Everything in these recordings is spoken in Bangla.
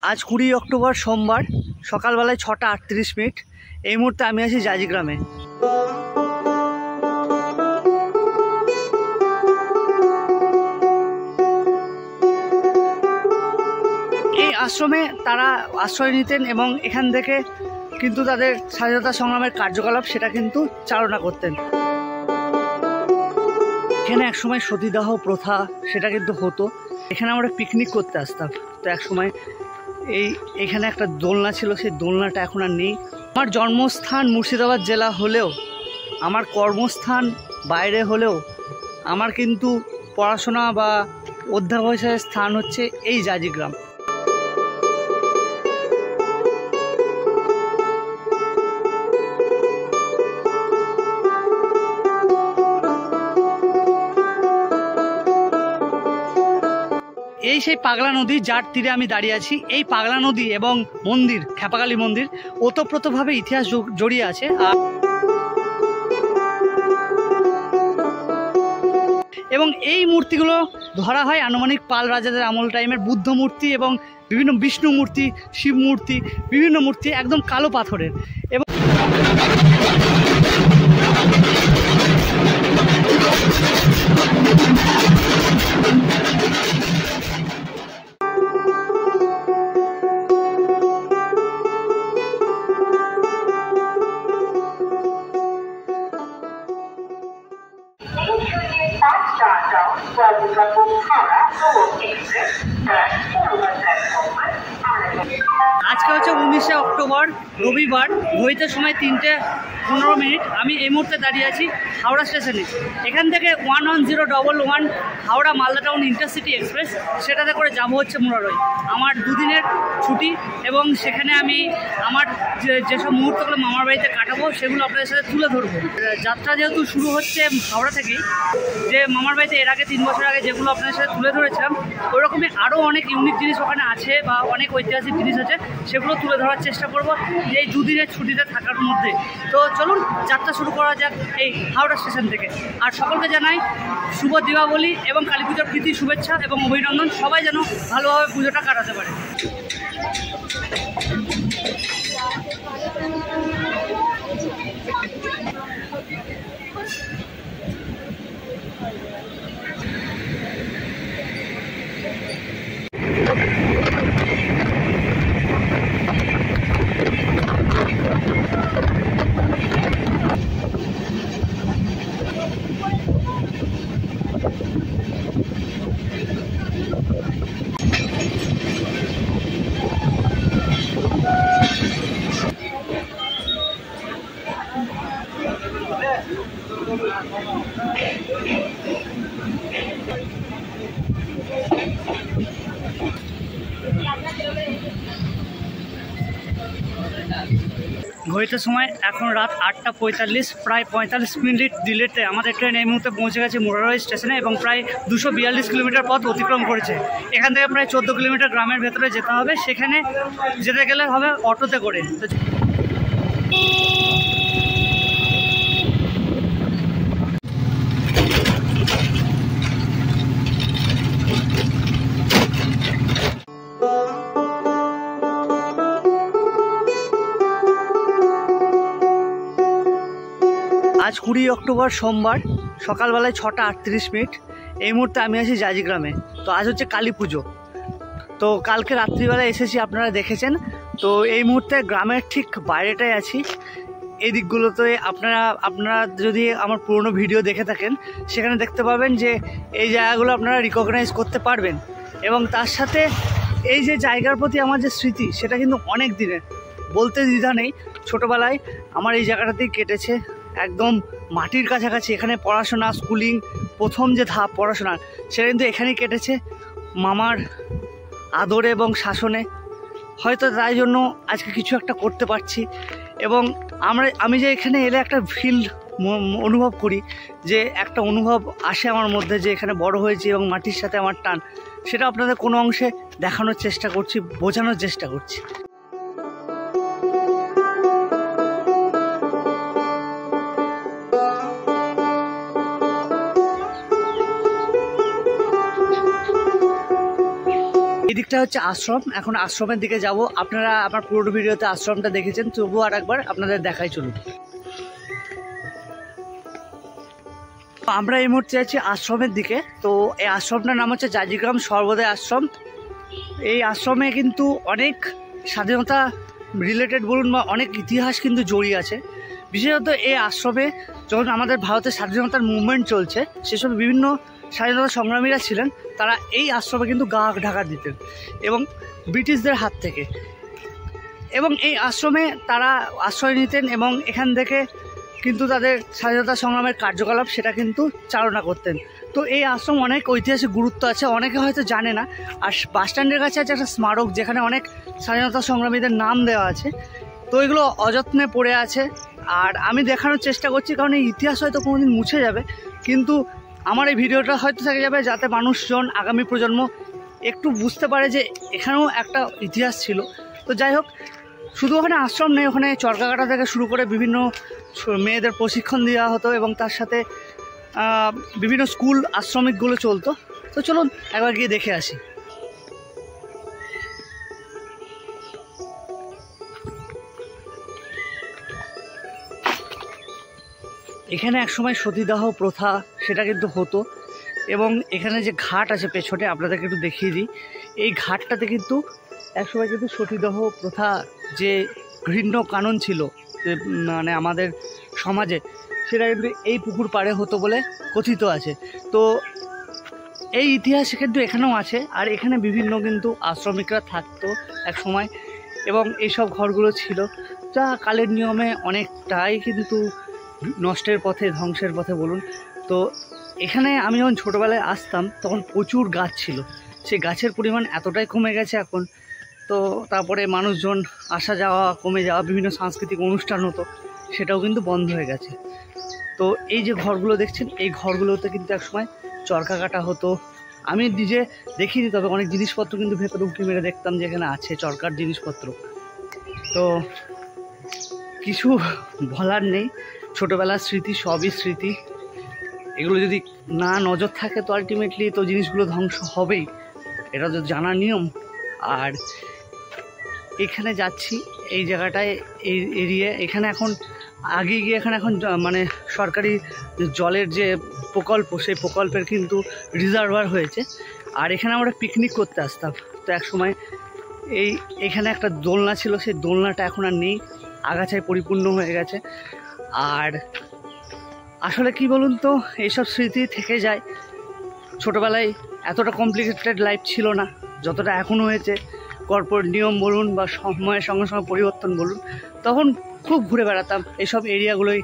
आज 20 অক্টোবর সোমবার সকালবেলায় 6টা 38 মিনিট। এই মুহূর্তে আমি আছি জাজি গ্রামে। এই আশ্রমে তারা আশ্রয় নিতেন এবং এখান থেকে কিন্তু তাদের স্বাধীনতা সংগ্রামের কার্যকলাপ সেটা কিন্তু চালনা করতেন। এখানে একসময় সতীদাহ প্রথা সেটা কিন্তু হতো। এখানে আমরা পিকনিক করতে আসতাম। তো একসময় এইখানে একটা দোলনা ছিল, সেই দোলনাটা এখন আর নেই। আমার জন্মস্থান মুর্শিদাবাদ জেলা হলেও, আমার কর্মস্থান বাইরে হলেও, আমার কিন্তু পড়াশোনা বা অধ্যাবসায়ের স্থান হচ্ছে এই জাজি গ্রাম। এই সেই পাগলা নদী যার তীরে আমি দাঁড়িয়ে আছি। এই পাগলা নদী এবং মন্দির, খেপাকালী মন্দির, ওতপ্রোতভাবে ইতিহাস জড়িয়ে আছে। এবং এই মূর্তিগুলো ধরা হয় আনুমানিক পাল রাজাদের আমল টাইমের বুদ্ধ মূর্তি এবং বিভিন্ন বিষ্ণু মূর্তি, শিব মূর্তি, বিভিন্ন মূর্তি একদম কালো পাথরের। এবং আজকে হচ্ছে 19শে অক্টোবর রবিবার, ঘড়িতে সময় 3:15। আমি এই মুহূর্তে দাঁড়িয়ে আছি হাওড়া স্টেশনে। এখান থেকে 11011 Howrah Malda town intercity express, সেটাতে করে যাবো হচ্ছে মুরারই। আমার দুদিনের ছুটি এবং সেখানে আমি আমার যেসব মুহূর্তগুলো মামার বাড়িতে কাটাবো সেগুলো আপনাদের সাথে তুলে ধরবো। যাত্রা যেহেতু শুরু হচ্ছে হাওড়া থেকেই, যে মামার বাড়িতে এর আগে 3 বছর আগে যেগুলো আপনাদের সাথে তুলে ধরেছিলাম, ওইরকমই আরও অনেক ইউনিক জিনিস ওখানে আছে বা অনেক ঐতিহাসিক জিনিস আছে, সেগুলো তুলে ধরার চেষ্টা করব এই দুদিনের ছুটিতে থাকার মধ্যে। তো চলুন যাত্রা শুরু করা যাক এই হাওড়া স্টেশন থেকে। আর সকলকে জানাই শুভ দীপাবলি এবং কালী পুজোর প্রীতি শুভেচ্ছা এবং অভিনন্দন। সবাই যেন ভালোভাবে পুজোটা কাটাতে পারে। ঘড়িতে সময় এখন রাত 8:45, প্রায় 45 মিনিট ডিলেতে আমাদের ট্রেন এই মুহূর্তে পৌঁছে গেছে মুরারই স্টেশনে এবং প্রায় 242 কিলোমিটার পথ অতিক্রম করেছে। এখান থেকে প্রায় 14 কিলোমিটার গ্রামের ভেতরে যেতে হবে। সেখানে যেতে গেলে হবে অটোতে করে। আজ 20 অক্টোবর সোমবার সকালবেলায় 6টা 38 মিনিট। এই মুহূর্তে আমি আছি জাজি গ্রামে। তো আজ হচ্ছে কালী পুজো। তো কালকে রাত্রিবেলায় এসেছি, আপনারা দেখেছেন। তো এই মুহূর্তে গ্রামের ঠিক বাইরেটাই আছি। এই দিকগুলোতে আপনারা যদি আমার পুরনো ভিডিও দেখে থাকেন, সেখানে দেখতে পাবেন যে এই জায়গাগুলো আপনারা রিকগনাইজ করতে পারবেন। এবং তার সাথে এই যে জায়গার প্রতি আমার যে স্মৃতি, সেটা কিন্তু অনেক দিনের, বলতে দ্বিধা নেই। ছোটোবেলায় আমার এই জায়গাটাতেই কেটেছে, একদম মাটির কাছাকাছি। এখানে পড়াশোনা, স্কুলিং, প্রথম যে ধাপ পড়াশোনার, সেটা কিন্তু এখানেই কেটেছে, মামার আদরে এবং শাসনে। হয়তো তাই জন্য আজকে কিছু একটা করতে পারছি। এবং আমি যে এখানে এলে একটা ফিল অনুভব করি, যে একটা অনুভব আসে আমার মধ্যে, যে এখানে বড় হয়েছি এবং মাটির সাথে আমার টান, সেটা আপনাদের কোনো অংশে দেখানোর চেষ্টা করছি, বোঝানোর চেষ্টা করছি। এই দিকটা হচ্ছে আশ্রম। এখন আশ্রমের দিকে যাব। আপনারা আমার পুরো ভিডিওতে আশ্রমটা দেখেছেন, তবুও আর একবার আপনাদের দেখাই চলুন। আমরা এই মুহূর্তে আছি আশ্রমের দিকে। তো এই আশ্রমটার নাম হচ্ছে জাজিগ্রাম সর্বদয় আশ্রম। এই আশ্রমে কিন্তু অনেক স্বাধীনতা রিলেটেড বলুন বা অনেক ইতিহাস কিন্তু জড়িয়ে আছে। বিশেষত এই আশ্রমে যখন আমাদের ভারতের স্বাধীনতার মুভমেন্ট চলছে, সেসব বিভিন্ন স্বাধীনতা সংগ্রামীরা ছিলেন, তারা এই আশ্রমে কিন্তু গা ঢাকা দিতেন এবং ব্রিটিশদের হাত থেকে। এবং এই আশ্রমে তারা আশ্রয় নিতেন এবং এখান থেকে কিন্তু তাদের স্বাধীনতা সংগ্রামের কার্যকলাপ সেটা কিন্তু চালনা করতেন। তো এই আশ্রম অনেক ঐতিহাসিক গুরুত্ব আছে, অনেকে হয়তো জানে না। আর বাসস্ট্যান্ডের কাছে আছে একটা স্মারক, যেখানে অনেক স্বাধীনতা সংগ্রামীদের নাম দেওয়া আছে। তো এগুলো অযত্নে পড়ে আছে, আর আমি দেখানোর চেষ্টা করছি, কারণ এই ইতিহাস হয়তো কোনোদিন মুছে যাবে, কিন্তু আমার এই ভিডিওটা হয়তো থেকে যাবে যাতে মানুষজন, আগামী প্রজন্ম একটু বুঝতে পারে যে এখানেও একটা ইতিহাস ছিল। তো যাই হোক, শুধু ওখানে আশ্রম নেই, ওখানে চরকাকাটা থেকে শুরু করে বিভিন্ন মেয়েদের প্রশিক্ষণ দেওয়া হতো এবং তার সাথে বিভিন্ন স্কুল আশ্রমিকগুলো চলতো। তো চলুন একবার গিয়ে দেখে আসি। এখানে একসময় সতীদাহ প্রথা সেটা কিন্তু হতো, এবং এখানে যে ঘাট আছে পেছনে আপনাদেরকে একটু দেখিয়ে দিই। এই ঘাটটাতে কিন্তু একসময় কিন্তু সতীদাহ প্রথা যে ঘৃণ্য কানুন ছিল যে মানে আমাদের সমাজে, সেটা কিন্তু এই পুকুর পাড়ে হতো বলে কথিত আছে। তো এই ইতিহাস কিন্তু এখানেও আছে। আর এখানে বিভিন্ন কিন্তু আশ্রমিকরা থাকতো এক সময়, এবং এইসব ঘরগুলো ছিল যা কালের নিয়মে অনেকটাই কিন্তু নষ্টের পথে, ধ্বংসের পথে বলুন। তো এখানে আমি যখন ছোটোবেলায় আসতাম তখন প্রচুর গাছ ছিল, সেই গাছের পরিমাণ এতটাই কমে গেছে এখন। তো তারপরে মানুষজন আসা যাওয়া কমে যাওয়া, বিভিন্ন সাংস্কৃতিক অনুষ্ঠান হতো, সেটাও কিন্তু বন্ধ হয়ে গেছে। তো এই যে ঘরগুলো দেখছেন, এই ঘরগুলোতে কিন্তু একসময় চরকা কাটা হতো। আমি নিজে দেখিনি, তবে অনেক জিনিসপত্র কিন্তু ভেতরে উঁকি মেরে দেখতাম যে এখানে আছে চরকার জিনিসপত্র। তো কিছু বলার নেই, ছোটোবেলার স্মৃতি সবই স্মৃতি। এগুলো যদি না নজর থাকে তো আলটিমেটলি তো জিনিসগুলো ধ্বংস হবেই, এটা তো জানার নিয়ম। আর এখানে যাচ্ছি, এই জায়গাটায়, এই এরিয়া, এখানে এখন আগে গিয়ে এখানে এখন মানে সরকারি জলের যে প্রকল্প, সেই প্রকল্পের কিন্তু রিজার্ভার হয়েছে। আর এখানে আমরা পিকনিক করতে আসতাম। তো এক সময় এখানে একটা দোলনা ছিল, সেই দোলনাটা এখন আর নেই, আগাছায় পরিপূর্ণ হয়ে গেছে। আর আসলে কি বলুন তো, এইসব স্মৃতি থেকে যায়। ছোটোবেলায় এতটা কমপ্লিকেটেড লাইফ ছিল না যতটা এখনও হয়েছে। কর্পোরেট নিয়ম বলুন বা সময়ের সঙ্গে সঙ্গে পরিবর্তন বলুন, তখন খুব ঘুরে বেড়াতাম এইসব এরিয়াগুলোই,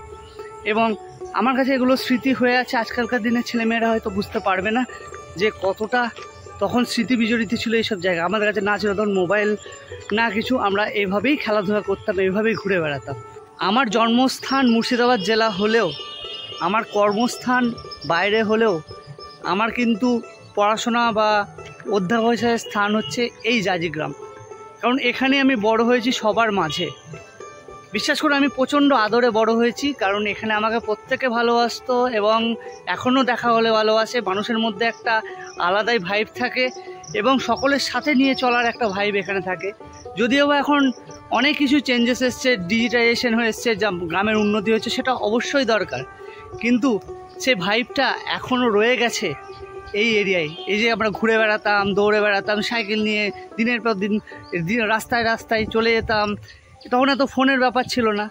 এবং আমার কাছে এগুলো স্মৃতি হয়ে আছে। আজকালকার দিনের ছেলেমেয়েরা হয়তো বুঝতে পারবে না যে কতটা তখন স্মৃতি বিজড়িত ছিল এইসব জায়গা। আমাদের কাছে না ছিল তখন মোবাইল, না কিছু, আমরা এইভাবেই খেলাধুলা করতাম, এইভাবেই ঘুরে বেড়াতাম। আমার জন্মস্থান মুর্শিদাবাদ জেলা হলেও, আমার কর্মস্থান বাইরে হলেও, আমার কিন্তু পড়াশোনা বা অধ্যাবসায়ের স্থান হচ্ছে এই জাজিগ্রাম। কারণ এখানে আমি বড় হয়েছি সবার মাঝে। বিশ্বাস করে আমি প্রচণ্ড আদরে বড় হয়েছি, কারণ এখানে আমাকে প্রত্যেকে ভালোবাসতো এবং এখনও দেখা হলে ভালোবাসে। মানুষের মধ্যে একটা আলাদাই ভাইব থাকে এবং সকলের সাথে নিয়ে চলার একটা ভাইব এখানে থাকে। যদিও বা এখন অনেক কিছু চেঞ্জেস এসছে, ডিজিটাইজেশন হয়ে এসছে, যা গ্রামের উন্নতি হয়েছে, সেটা অবশ্যই দরকার, কিন্তু সেই ভাইবটা এখনও রয়ে গেছে এই এরিয়ায়। এই যে আমরা ঘুরে বেড়াতাম, দৌড়ে বেড়াতাম সাইকেল নিয়ে, দিনের পর দিন রাস্তায় রাস্তায় চলে যেতাম, তখন এত ফোনের ব্যাপার ছিল না।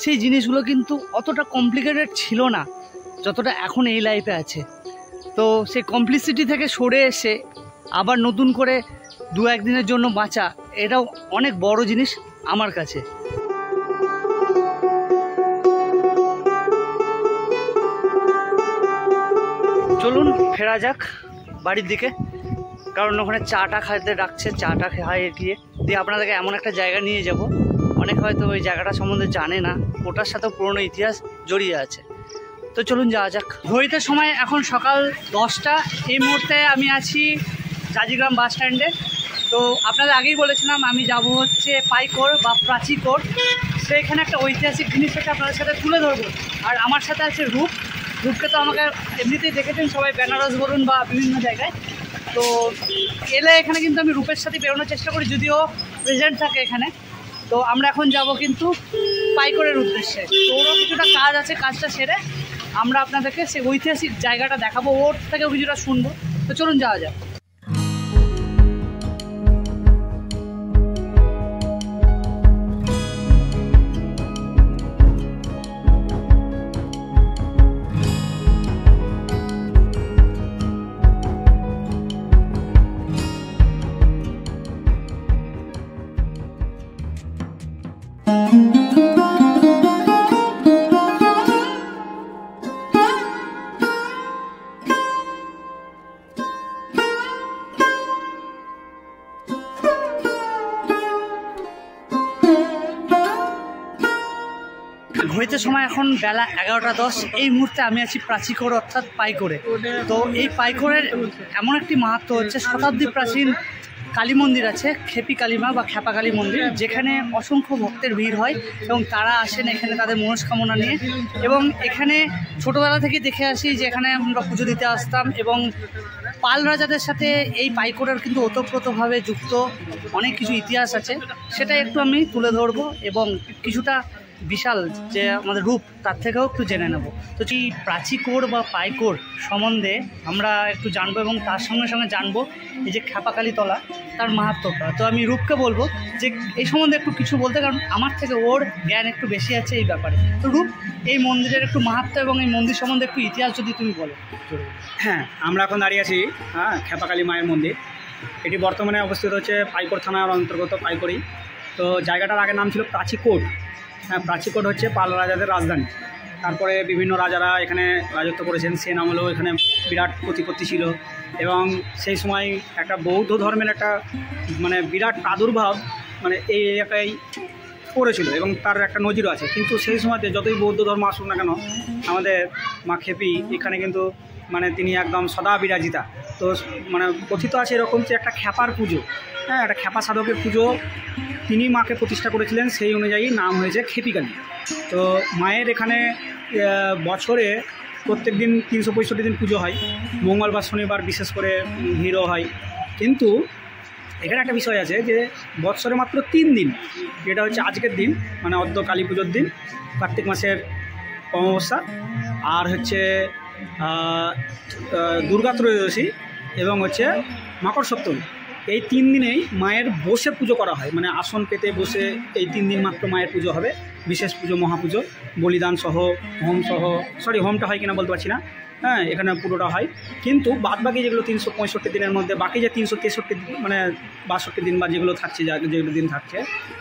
সেই জিনিসগুলো কিন্তু অতটা কমপ্লিকেটেড ছিল না যতটা এখন এই লাইফে আছে। তো সেই কমপ্লিসিটি থেকে সরে এসে আবার নতুন করে দু একদিনের জন্য বাঁচা, এটাও অনেক বড় জিনিস আমার কাছে। চলুন ফেরা যাক বাড়ির দিকে, কারণ ওখানে চাটা খাইতে ডাকছে, চাটা খাইয়ে গিয়ে দিয়ে আপনাদেরকে এমন একটা জায়গা নিয়ে যাব, অনেক হয়তো ওই জায়গাটা সম্বন্ধে জানে না, ওটার সাথেও পুরনো ইতিহাস জড়িয়ে আছে। তো চলুন যাওয়া যাক। ঘড়িতে সময় এখন সকাল 10টা। এই মুহূর্তে আমি আছি জাজিগ্রাম বাস স্ট্যান্ডে। তো আপনাদের আগেই বলেছিলাম আমি যাব হচ্ছে পাইকোর বা প্রাচীকোর। সেইখানে একটা ঐতিহাসিক জিনিসটাকে আপনাদের সাথে তুলে ধরবো। আর আমার সাথে আছে রূপকে তো আমাকে এমনিতেই দেখেছেন সবাই, বেনারস বলুন বা বিভিন্ন জায়গায়। তো এলে এখানে কিন্তু আমি রূপের সাথে বেরোনোর চেষ্টা করি, যদিও প্রেজেন্ট থাকে এখানে। তো আমরা এখন যাব কিন্তু পাইকরের উদ্দেশ্যে। তো ওরও কিছুটা কাজ আছে, কাজটা সেরে আমরা আপনাদেরকে সেই ঐতিহাসিক জায়গাটা দেখাবো, ওর থেকেও কিছুটা শুনবো। তো চলুন যাওয়া যাক। ঘড়িতে সময় এখন বেলা 11:10। এই মুহূর্তে আমি আছি প্রাচীকর অর্থাৎ পাইকরে। তো এই পাইকরের এমন একটি মাহাত্ম্য হচ্ছে, শতাব্দী প্রাচীন কালী মন্দির আছে, খেপি কালীমা বা খেপা কালী মন্দির, যেখানে অসংখ্য ভক্তের ভিড় হয় এবং তারা আসেন এখানে তাদের মনস্কামনা নিয়ে। এবং এখানে ছোটোবেলা থেকে দেখে আসি যে এখানে আমরা পুজো দিতে আসতাম, এবং পাল রাজাদের সাথে এই পাইকরের কিন্তু ওতপ্রোতভাবে যুক্ত অনেক কিছু ইতিহাস আছে, সেটা একটু আমি তুলে ধরবো এবং কিছুটা বিশাল যে আমাদের রূপ তার থেকেও একটু জেনে নেব। তো এই প্রাচীকর বা পাইকর সম্বন্ধে আমরা একটু জানবো এবং তার সঙ্গে সঙ্গে জানবো এই যে খেপাকালী তলা তার মাহাত্ম্যটা। তো আমি রূপকে বলবো যে এই সম্বন্ধে একটু কিছু বলতে, কারণ আমার থেকে ওর জ্ঞান একটু বেশি আছে এই ব্যাপারে। তো রূপ, এই মন্দিরের একটু মাহাত্ম্য এবং এই মন্দির সম্বন্ধে একটু ইতিহাস যদি তুমি বলো। হ্যাঁ, আমরা এখন দাঁড়িয়ে আছি খেপাকালী মায়ের মন্দির। এটি বর্তমানে অবস্থিত হচ্ছে পাইকর থানার অন্তর্গত পাইকরি। তো জায়গাটার আগে নাম ছিল প্রাচীকোট। হ্যাঁ, প্রাচীকোট হচ্ছে পাল রাজাদের রাজধানী। তারপরে বিভিন্ন রাজারা এখানে রাজত্ব করেছেন, সেন আমলেও এখানে বিরাট প্রতিপত্তি ছিল, এবং সেই সময় একটা বৌদ্ধ ধর্মের একটা বিরাট প্রাদুর্ভাব এই এলাকায় করেছিল এবং তার একটা নজিরও আছে। কিন্তু সেই সময়তে যতই বৌদ্ধ ধর্ম আসুক না কেন, আমাদের মা খেপি এখানে কিন্তু তিনি একদম সদা বিরাজিতা। তো কথিত আছে এরকম যে একটা খ্যাপার পুজো, হ্যাঁ, একটা খ্যাপা সাধকের পুজো তিনি মাকে প্রতিষ্ঠা করেছিলেন, সেই অনুযায়ী নাম হয়েছে খেপিকালী। তো মায়ের এখানে বছরে প্রত্যেক দিন 365 দিন পুজো হয়, মঙ্গলবার শনিবার বিশেষ করে ভিড়ও হয়। কিন্তু এখানে একটা বিষয় আছে যে বৎসরে মাত্র 3 দিন, যেটা হচ্ছে আজকের দিন অদ্য কালী পুজোর দিন, কার্তিক মাসের অমাবস্যা, আর হচ্ছে দুর্গা ত্রয়োদশী এবং হচ্ছে মকর সপ্তমী। এই 3 দিনেই মায়ের বসে পুজো করা হয়, আসন পেতে বসে এই 3 দিন মাত্র মায়ের পুজো হবে। বিশেষ পুজো, মহাপুজো, বলিদান সহ, হোম সহ, হোমটা হয় কিনা বলতে পারছি না, হ্যাঁ, এখানে পুরোটা হয়। কিন্তু বাদবাকি যেগুলো 365 দিনের মধ্যে বাকি যে 363 62 দিন বা যেগুলো থাকছে, যেগুলো দিন থাকছে,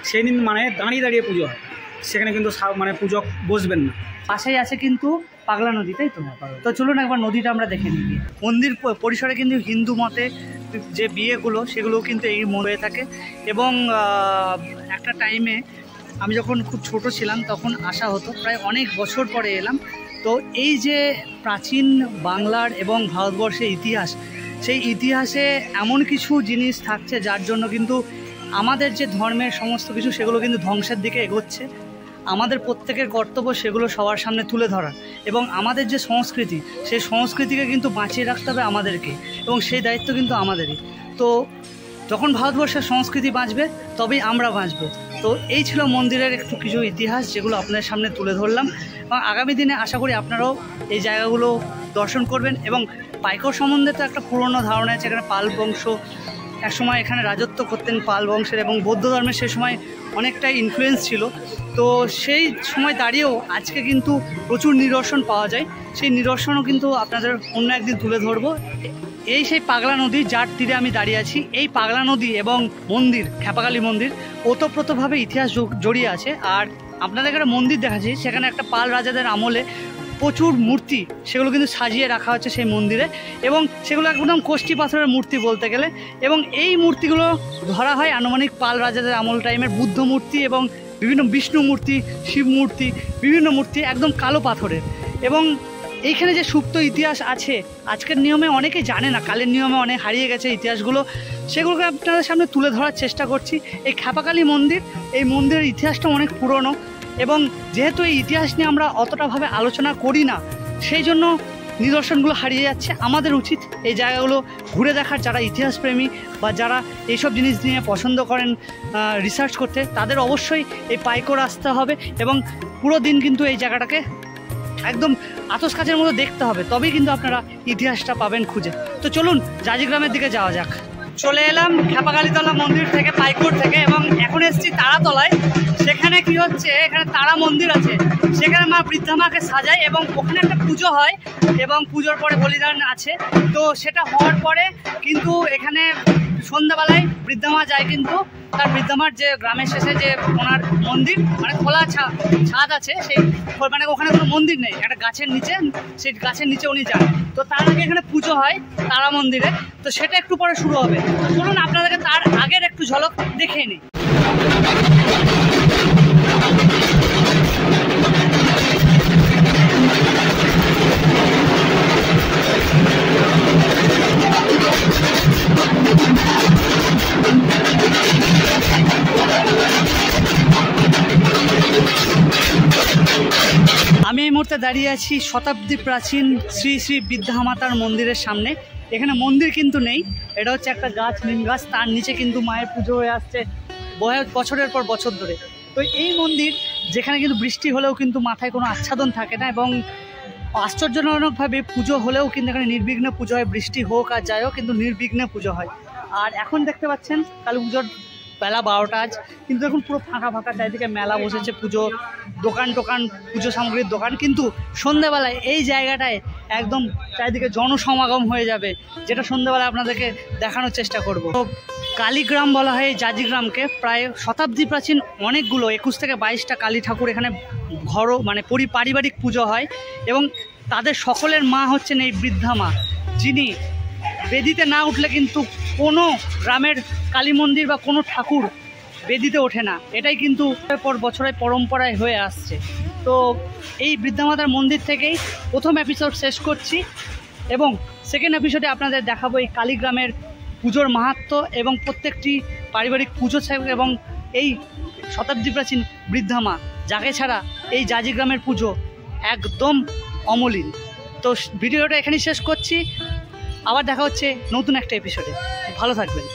সেই দিন দাঁড়িয়ে দাঁড়িয়ে পুজো হয়। সেখানে কিন্তু পূজক বসবেন না। পাশেই আছে কিন্তু পাগলা নদী, তাই তো? তো চলুন একবার নদীটা আমরা দেখে নিই। মন্দির পরিসরে কিন্তু হিন্দু মতে যে বিয়েগুলো সেগুলো কিন্তু এই হয়ে থাকে। এবং একটা টাইমে আমি যখন খুব ছোট ছিলাম তখন আসা হতো, প্রায় অনেক বছর পরে এলাম। তো এই যে প্রাচীন বাংলার এবং ভারতবর্ষের ইতিহাস, সেই ইতিহাসে এমন কিছু জিনিস থাকছে যার জন্য কিন্তু আমাদের যে ধর্মের সমস্ত কিছু সেগুলো কিন্তু ধ্বংসের দিকে এগোচ্ছে। আমাদের প্রত্যেকের কর্তব্য সেগুলো সবার সামনে তুলে ধরা, এবং আমাদের যে সংস্কৃতি সেই সংস্কৃতিকে কিন্তু বাঁচিয়ে রাখতে হবে আমাদেরকে, এবং সেই দায়িত্ব কিন্তু আমাদেরই। তো যখন ভারতবর্ষের সংস্কৃতি বাঁচবে তবেই আমরা বাঁচব। তো এই ছিল মন্দিরের একটু কিছু ইতিহাস যেগুলো আপনাদের সামনে তুলে ধরলাম, এবং আগামী দিনে আশা করি আপনারাও এই জায়গাগুলো দর্শন করবেন। এবং পাইকর সম্বন্ধে তো একটা পুরনো ধারণা আছে, এখানে পাল বংশ একসময় এখানে রাজত্ব করতেন, পাল বংশের, এবং বৌদ্ধ ধর্মের সে সময় অনেকটাই ইনফ্লুয়েন্স ছিল। তো সেই সময় দাঁড়িয়েও আজকে কিন্তু প্রচুর নিদর্শন পাওয়া যায়, সেই নিদর্শনও কিন্তু আপনাদের অন্য একদিন তুলে ধরবো। এই সেই পাগলা নদী যার তীরে আমি দাঁড়িয়ে আছি। এই পাগলা নদী এবং মন্দির, খেপাকালী মন্দির, ওতপ্রোতভাবে ইতিহাস জড়িয়ে আছে। আর আপনাদের একটা মন্দির দেখাচ্ছি, সেখানে একটা পাল রাজাদের আমলে প্রচুর মূর্তি সেগুলো কিন্তু সাজিয়ে রাখা হচ্ছে সেই মন্দিরে, এবং সেগুলো একদম কোষ্ঠী পাথরের মূর্তি বলতে গেলে। এবং এই মূর্তিগুলো ধরা হয় আনুমানিক পাল রাজাদের আমল টাইমের বুদ্ধ মূর্তি এবং বিভিন্ন বিষ্ণু মূর্তি, শিব মূর্তি, বিভিন্ন মূর্তি একদম কালো পাথরের। এবং এইখানে যে সুপ্ত ইতিহাস আছে আজকের নিয়মে অনেকে জানে না, কালের নিয়মে অনেক হারিয়ে গেছে ইতিহাসগুলো, সেগুলোকে আপনাদের সামনে তুলে ধরার চেষ্টা করছি। এই খেপাকালী মন্দির, এই মন্দিরের ইতিহাসটা অনেক পুরনো, এবং যেহেতু এই ইতিহাস নিয়ে আমরা অতটাভাবে আলোচনা করি না, সেই জন্য নিদর্শনগুলো হারিয়ে যাচ্ছে। আমাদের উচিত এই জায়গাগুলো ঘুরে দেখার, যারা ইতিহাসপ্রেমী বা যারা এইসব জিনিস নিয়ে পছন্দ করেন রিসার্চ করতে, তাদের অবশ্যই এই পাইকড় আসতে হবে এবং পুরো দিন কিন্তু এই জায়গাটাকে একদম আতস কাচের মতো দেখতে হবে, তবেই কিন্তু আপনারা ইতিহাসটা পাবেন খুঁজে। তো চলুন জাজিগ্রামের দিকে যাওয়া যাক। চলে এলাম খেপাকালীতলা মন্দির থেকে, পাইকড় থেকে, এবং এখন এসেছি তারাতলায়। সেখানে কি হচ্ছে, এখানে তারা মন্দির আছে, সেখানে মা বৃদ্ধামাকে সাজায় এবং ওখানে একটা পুজো হয় এবং পুজোর পরে বলিদান আছে। তো সেটা হওয়ার পরে কিন্তু এখানে সন্ধ্যাবেলায় বৃদ্ধামা যায়, কিন্তু তার বৃদ্ধামার যে গ্রামের শেষে যে ওনার মন্দির, মানে খোলা ছাদ আছে, সেই মানে ওখানে কোনো মন্দির নেই, একটা গাছের নিচে, সেই গাছের নিচে উনি যান। তো তার আগে এখানে পুজো হয় তারা মন্দিরে, তো সেটা একটু পরে শুরু হবে। চলুন আপনাদেরকে তার আগের একটু ঝলক দেখিয়ে নিই। আমি এই মুহূর্তে দাঁড়িয়ে আছি শতাব্দী প্রাচীন শ্রী শ্রী বৃদ্ধামাতার মন্দিরের সামনে। এখানে মন্দির কিন্তু নেই, এটা হচ্ছে একটা গাছ, নিম গাছ, তার নিচে কিন্তু মায়ের পুজো হয়ে আসছে বছরের পর বছর ধরে। তো এই মন্দির, যেখানে কিন্তু বৃষ্টি হলেও কিন্তু মাথায় কোনো আচ্ছাদন থাকে না এবং আশ্চর্যজনকভাবে পুজো হলেও কিন্তু এখানে নির্বিঘ্নে পুজো হয়, বৃষ্টি হোক আর যাই হোক কিন্তু নির্বিঘ্নে পুজো হয়। আর এখন দেখতে পাচ্ছেন কালী পুজোর বেলা 12টা আজ, কিন্তু এখন পুরো ফাঁকা ফাঁকা, চারিদিকে মেলা বসেছে, পুজো দোকান টোকান, পুজো সামগ্রীর দোকান, কিন্তু সন্ধ্যেবেলায় এই জায়গাটায় একদম চারিদিকে জনসমাগম হয়ে যাবে, যেটা সন্ধ্যেবেলায় আপনাদেরকে দেখানোর চেষ্টা করব। তো কালীগ্রাম বলা হয় এই জাজিগ্রামকে। প্রায় শতাব্দী প্রাচীন অনেকগুলো 21 থেকে 22টা কালী ঠাকুর এখানে মানে পারিবারিক পুজো হয় এবং তাদের সকলের মা হচ্ছেন এই বৃদ্ধা মা, যিনি বেদিতে না উঠলে কিন্তু কোনো গ্রামের কালী মন্দির বা কোনো ঠাকুর বেদিতে ওঠে না। এটাই কিন্তু পর বছরের পরম্পরায় হয়ে আসছে। তো এই বৃদ্ধামাতার মন্দির থেকেই প্রথম এপিসোড শেষ করছি এবং সেকেন্ড এপিসোডে আপনাদের দেখাবো এই কালীগ্রামের পুজোর মাহাত্ম্য এবং প্রত্যেকটি পারিবারিক পুজো এবং এই শতাব্দী প্রাচীন বৃদ্ধামা, যাকে ছাড়া এই জাজিগ্রামের পুজো একদম অমলিন। তো ভিডিওটা এখানেই শেষ করছি, আবার দেখা হচ্ছে নতুন একটা এপিসোডে। ভালো থাকবেন।